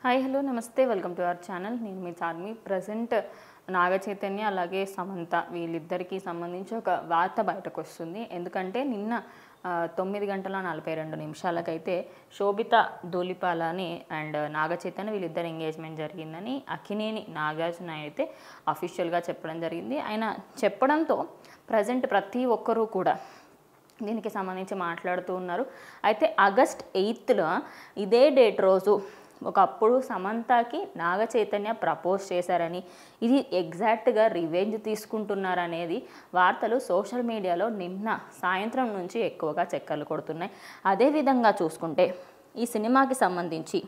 Hi hello నమస్తే welcome to our channel. నేను మీ Charmi. Present Naga Chaitanya అలాగే సమంత వీళ్ళిద్దరికీ సంబంధించి ఒక వార్త బయటకు వస్తుంది. ఎందుకంటే నిన్న 9:42 శోభిత ధూళిపాలని అండ్ నాగ చైతన్య వీళ్ళిద్దరు ఎంగేజ్మెంట్ జరిగిందని అక్కినేని నాగార్జున అయితే అఫీషియల్గా చెప్పడం జరిగింది. ఆయన చెప్పడంతో ప్రజెంట్ ప్రతి ఒక్కరూ కూడా దీనికి సంబంధించి మాట్లాడుతూ ఉన్నారు. అయితే ఆగస్ట్ 8న ఇదే డేట్ రోజు ఒకప్పుడు సమంతకి నాగ చైతన్య ప్రపోజ్ చేశారని, ఇది ఎగ్జాక్ట్గా రివెంజ్ తీసుకుంటున్నారనేది వార్తలు సోషల్ మీడియాలో నిన్న సాయంత్రం నుంచి ఎక్కువగా చక్కర్లు కొడుతున్నాయి. అదేవిధంగా చూసుకుంటే ఈ సినిమాకి సంబంధించి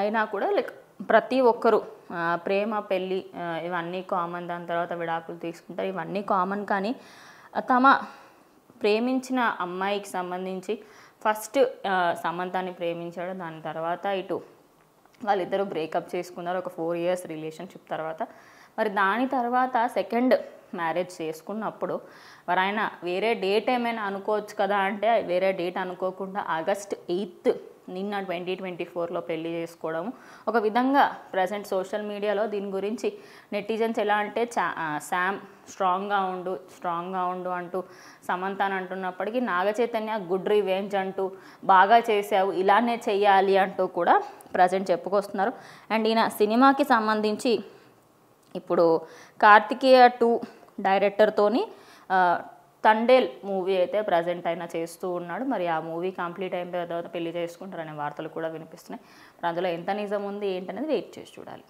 అయినా కూడా ప్రతి ఒక్కరూ ప్రేమ పెళ్ళి ఇవన్నీ కామన్, దాని తర్వాత విడాకులు తీసుకుంటారు, ఇవన్నీ కామన్. కానీ తమ ప్రేమించిన అమ్మాయికి సంబంధించి ఫస్ట్ సమంతాన్ని ప్రేమించాడు, దాని తర్వాత ఇటు వాళ్ళిద్దరూ బ్రేకప్ చేసుకున్నారు ఒక 4 years రిలేషన్షిప్ తర్వాత. మరి దాని తర్వాత సెకండ్ మ్యారేజ్ చేసుకున్నప్పుడు మరి ఆయన వేరే డేట్ ఏమైనా అనుకోవచ్చు కదా అంటే వేరే డేట్ అనుకోకుండా ఆగస్ట్ 8 నిన్న 2024లో పెళ్లి చేసుకోవడము ఒక విధంగా ప్రజెంట్ సోషల్ మీడియాలో దీని గురించి నెటిజన్స్ ఎలా అంటే శామ్ స్ట్రాంగ్గా ఉండు అంటూ సమంతాన్ అంటున్నప్పటికీ నాగ చైతన్య గుడ్ రివెంజ్ అంటూ బాగా చేసావు, ఇలానే చెయ్యాలి అంటూ కూడా ప్రజెంట్ చెప్పుకొస్తున్నారు. అండ్ ఈయన సినిమాకి సంబంధించి ఇప్పుడు కార్తికేయ 2 డైరెక్టర్తోని తండేల్ మూవీ అయితే ప్రజెంట్ అయినా చేస్తూ ఉన్నాడు. మరి ఆ మూవీ కంప్లీట్ అయిన తర్వాత పెళ్లి చేసుకుంటారనే వార్తలు కూడా వినిపిస్తున్నాయి. మరి అందులో ఎంత నిజం ఉంది ఏంటనేది వెయిట్ చేసి చూడాలి.